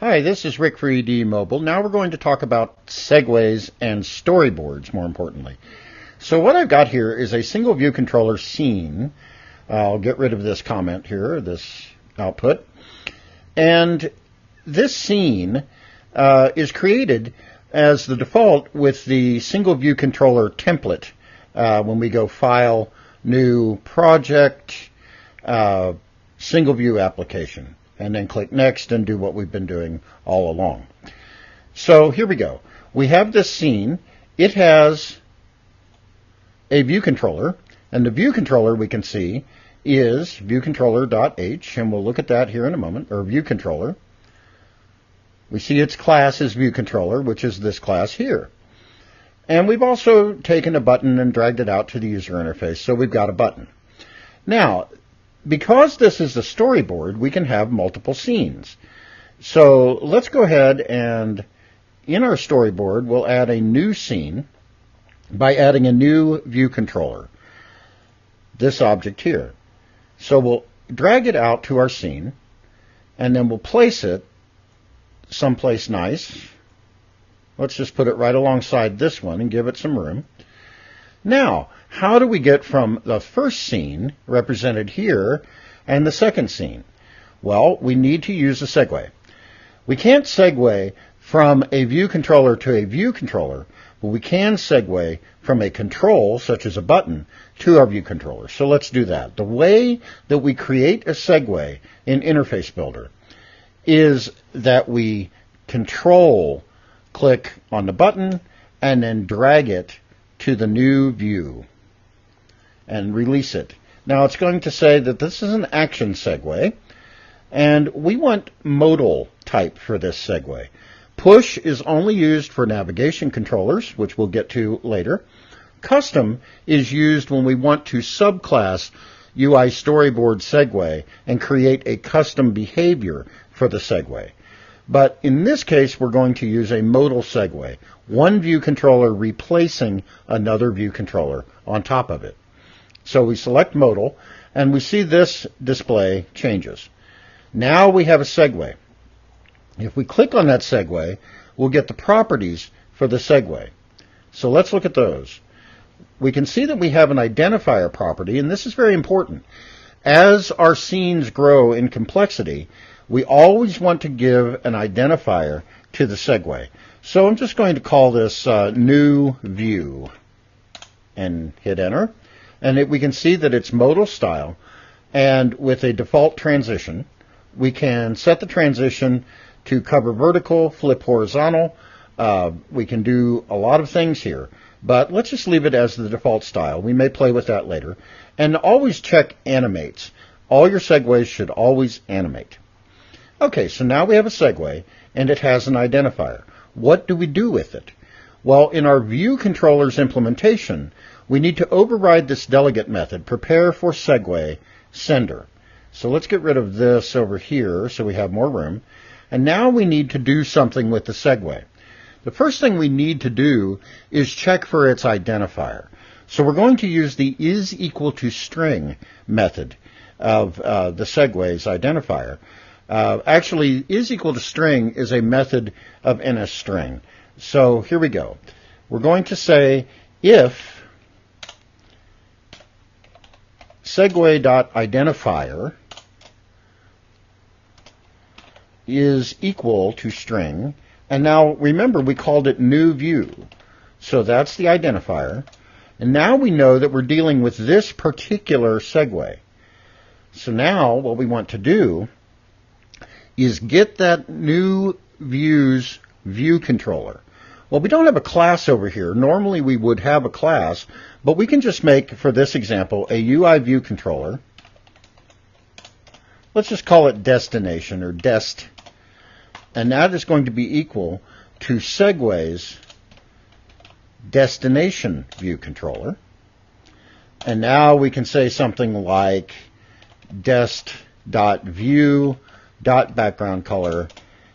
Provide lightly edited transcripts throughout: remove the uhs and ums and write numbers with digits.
Hi, this is Rick for ED Mobile. Now we're going to talk about segues and storyboards, more importantly. So what I've got here is a single view controller scene. I'll get rid of this comment here, this output. And this scene is created as the default with the single view controller template when we go File, New, Project, Single View Application. And then click Next and do what we've been doing all along. So here we go. We have this scene. It has a view controller, and the view controller we can see is ViewController.h, and we'll look at that here in a moment, or view controller. We see its class is ViewController, which is this class here. And we've also taken a button and dragged it out to the user interface, so we've got a button. Now, because this is a storyboard, we can have multiple scenes. So let's go ahead and in our storyboard, we'll add a new scene by adding a new view controller, this object here. So we'll drag it out to our scene, and then we'll place it someplace nice. Let's just put it right alongside this one and give it some room. Now, how do we get from the first scene, represented here, and the second scene? Well, we need to use a segue. We can't segue from a view controller to a view controller, but we can segue from a control, such as a button, to our view controller. So let's do that. The way that we create a segue in Interface Builder is that we click on the button and then drag it to the new view and release it. Now it's going to say that this is an action segue, and we want modal type for this segue. Push is only used for navigation controllers, which we'll get to later. Custom is used when we want to subclass UI storyboard segue and create a custom behavior for the segue. But in this case, we're going to use a modal segue, one view controller replacing another view controller on top of it. So we select modal, and we see this display changes. Now we have a segue. If we click on that segue, we'll get the properties for the segue. So let's look at those. We can see that we have an identifier property, and this is very important. As our scenes grow in complexity, we always want to give an identifier to the segue. So I'm just going to call this new view and hit enter. And we can see that it's modal style, and with a default transition, we can set the transition to cover vertical, flip horizontal. We can do a lot of things here, but let's just leave it as the default style. We may play with that later. And always check animates. All your segues should always animate. Okay, so now we have a segue, and it has an identifier. What do we do with it? Well, in our view controller's implementation, we need to override this delegate method, prepare for segue sender. So let's get rid of this over here so we have more room. And now we need to do something with the segue. The first thing we need to do is check for its identifier. So we're going to use the is_to_string method of the segue's identifier. Actually, is_to_string is a method of NSString. So here we go. We're going to say if segue.identifier is equal to string, and now remember we called it new view, so that's the identifier, and now we know that we're dealing with this particular segue. So now what we want to do is get that new view's view controller. Well, we don't have a class over here. Normally we would have a class, but we can just make, for this example, a UI view controller. Let's just call it destination or dest, and that is going to be equal to segue's destination view controller. And now we can say something like dest.view.background color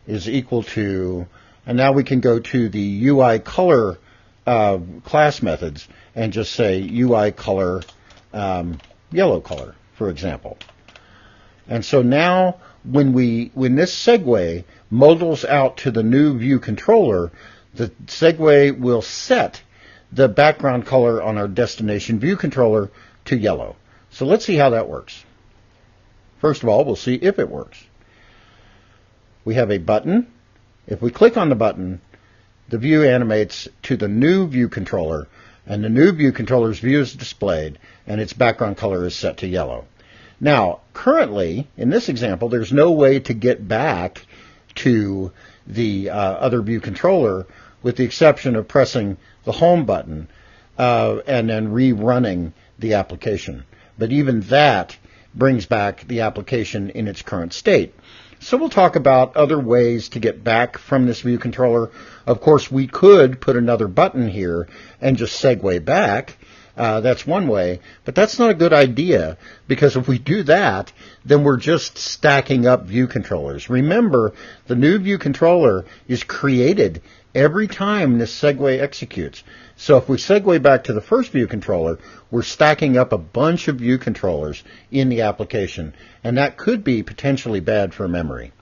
is equal to, and now we can go to the UI color class methods and just say UI color yellow color, for example. And so now when this segue modals out to the new view controller, the segue will set the background color on our destination view controller to yellow. So let's see how that works. First of all, we'll see if it works. We have a button. If we click on the button, the view animates to the new view controller, and the new view controller's view is displayed, and its background color is set to yellow. Now, currently, in this example, there's no way to get back to the other view controller with the exception of pressing the home button and then rerunning the application. But even that brings back the application in its current state. So we'll talk about other ways to get back from this view controller. Of course, we could put another button here and just segue back. That's one way, but that's not a good idea, because if we do that, then we're just stacking up view controllers. Remember, the new view controller is created every time this segue executes. So if we segue back to the first view controller, we're stacking up a bunch of view controllers in the application, and that could be potentially bad for memory.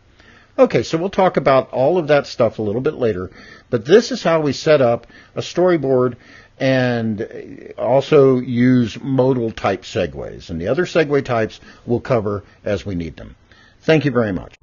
Okay, so we'll talk about all of that stuff a little bit later, but this is how we set up a storyboard and also use modal type segues. And the other segue types we'll cover as we need them. Thank you very much.